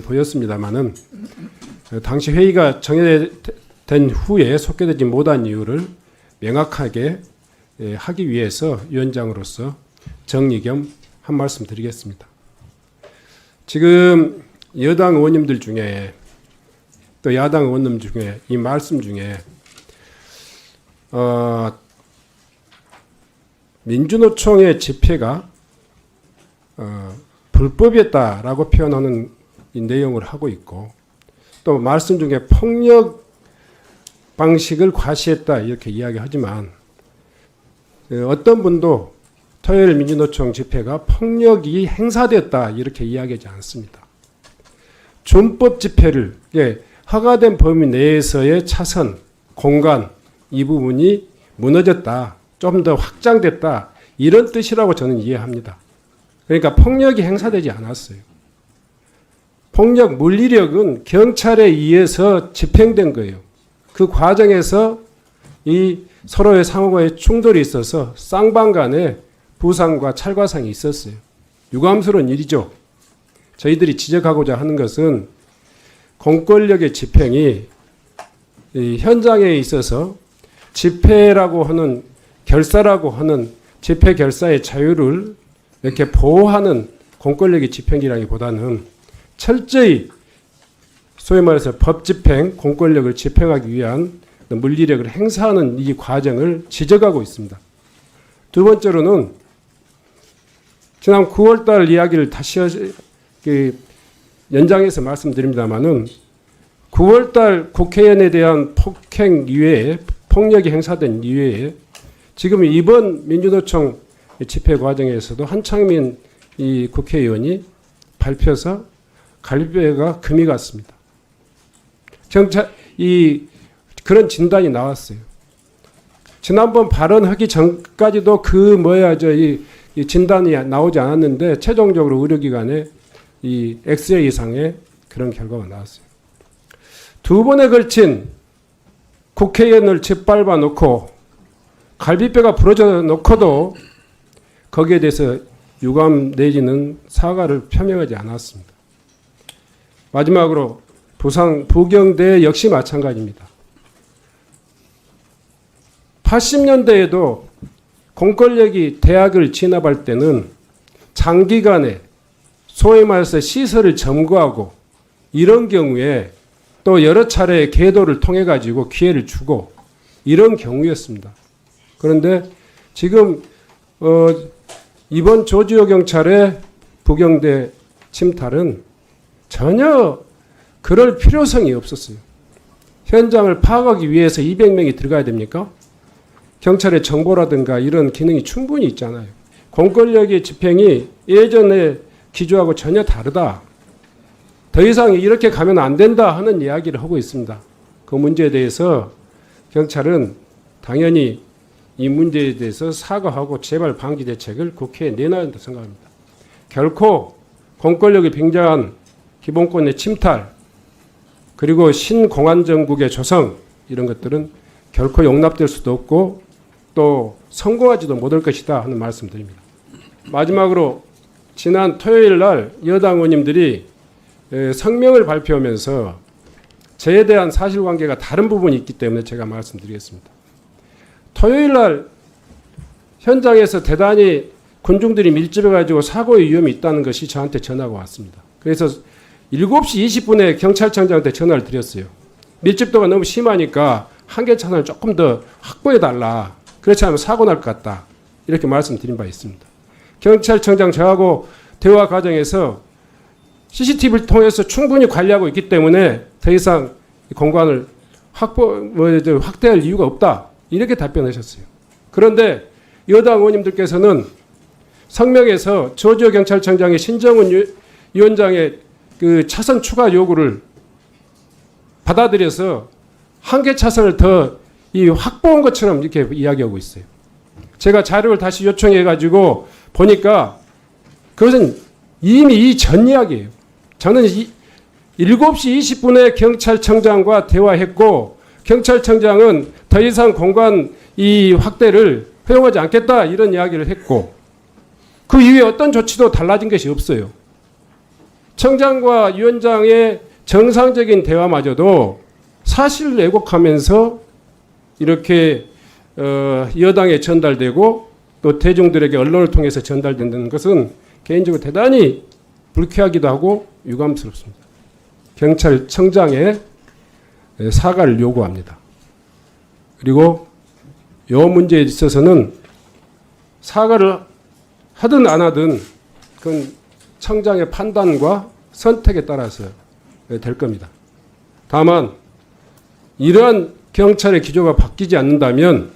보였습니다마는 당시 회의가 정해된 후에 속개되지 못한 이유를 명확하게 하기 위해서 위원장으로서 정리 겸 한 말씀 드리겠습니다. 지금 여당 의원님들 중에 또 야당 의원님 중에 이 말씀 중에 민주노총의 집회가 불법이었다라고 표현하는 이 내용을 하고 있고, 또 말씀 중에 폭력 방식을 과시했다 이렇게 이야기하지만 어떤 분도 토요일 민주노총 집회가 폭력이 행사됐다 이렇게 이야기하지 않습니다. 준법 집회를 허가된 범위 내에서의 차선, 공간 이 부분이 무너졌다, 좀 더 확장됐다 이런 뜻이라고 저는 이해합니다. 그러니까 폭력이 행사되지 않았어요. 폭력 물리력은 경찰에 의해서 집행된 거예요. 그 과정에서 이 서로의 상호의 충돌이 있어서 쌍방 간에 부상과 찰과상이 있었어요. 유감스러운 일이죠. 저희들이 지적하고자 하는 것은 공권력의 집행이 이 현장에 있어서 집회라고 하는 결사라고 하는 집회 결사의 자유를 이렇게 보호하는 공권력의 집행이라기보다는 철저히 소위 말해서 법 집행, 공권력을 집행하기 위한 물리력을 행사하는 이 과정을 지적하고 있습니다. 두 번째로는 지난 9월달 이야기를 다시 연장해서 말씀드립니다만은 9월달 국회의원에 대한 폭행 이외에 폭력이 행사된 이외에 지금 이번 민주노총 집회 과정에서도 한창민 이 국회의원이 발표해서 갈비뼈가 금이 갔습니다. 그런 진단이 나왔어요. 지난번 발언하기 전까지도 이 진단이 나오지 않았는데 최종적으로 의료기관에 이 엑스레이 이상의 그런 결과가 나왔어요. 두 번에 걸친 국회의원을 짓밟아 놓고 갈비뼈가 부러져 놓고도 거기에 대해서 유감 내지는 사과를 표명하지 않았습니다. 마지막으로 부경대 역시 마찬가지입니다. 80년대에도 공권력이 대학을 진압할 때는 장기간에 소위 말해서 시설을 점거하고 이런 경우에 또 여러 차례 계도를 통해 가지고 기회를 주고 이런 경우였습니다. 그런데 지금 이번 조지호 경찰의 부경대 침탈은 전혀 그럴 필요성이 없었어요. 현장을 파악하기 위해서 200명이 들어가야 됩니까? 경찰의 정보라든가 이런 기능이 충분히 있잖아요. 공권력의 집행이 예전의 기조하고 전혀 다르다. 더 이상 이렇게 가면 안 된다 하는 이야기를 하고 있습니다. 그 문제에 대해서 경찰은 당연히 이 문제에 대해서 사과하고 재발 방지 대책을 국회에 내놔야 한다고 생각합니다. 결코 공권력이 빙자한 기본권의 침탈 그리고 신공안정국의 조성 이런 것들은 결코 용납될 수도 없고 또 성공하지도 못할 것이다 하는 말씀드립니다. 마지막으로 지난 토요일 날 여당 의원님들이 성명을 발표하면서 저에 대한 사실관계가 다른 부분이 있기 때문에 제가 말씀드리겠습니다. 토요일 날 현장에서 대단히 군중들이 밀집해가지고 사고의 위험이 있다는 것이 저한테 전화가 왔습니다. 그래서 7시 20분에 경찰청장한테 전화를 드렸어요. 밀집도가 너무 심하니까 한계차선을 조금 더 확보해달라. 그렇지 않으면 사고 날 것 같다. 이렇게 말씀드린 바 있습니다. 경찰청장 저하고 대화 과정에서 CCTV를 통해서 충분히 관리하고 있기 때문에 더 이상 공간을 확대할 이유가 없다. 이렇게 답변하셨어요. 그런데 여당 의원님들께서는 성명에서 조지호 경찰청장의 신정훈 위원장의 그 차선 추가 요구를 받아들여서 한계 차선을 더 확보한 것처럼 이렇게 이야기하고 있어요. 제가 자료를 다시 요청해가지고 보니까 그것은 이미 이전 이야기예요. 저는 7시 20분에 경찰청장과 대화했고 경찰청장은 더 이상 공간 확대를 허용하지 않겠다 이런 이야기를 했고 그 이후에 어떤 조치도 달라진 것이 없어요. 청장과 위원장의 정상적인 대화마저도 사실을 왜곡하면서 이렇게 여당에 전달되고 또 대중들에게 언론을 통해서 전달된다는 것은 개인적으로 대단히 불쾌하기도 하고 유감스럽습니다. 경찰청장의 사과를 요구합니다. 그리고 이 문제에 있어서는 사과를 하든 안 하든 그건 청장의 판단과 선택에 따라서 될 겁니다. 다만 이러한 경찰의 기조가 바뀌지 않는다면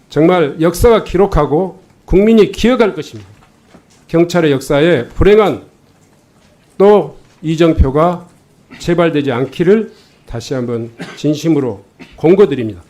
정말 역사가 기록하고 국민이 기억할 것입니다. 경찰의 역사에 불행한 또 이정표가 재발되지 않기를 다시 한번 진심으로 공고드립니다.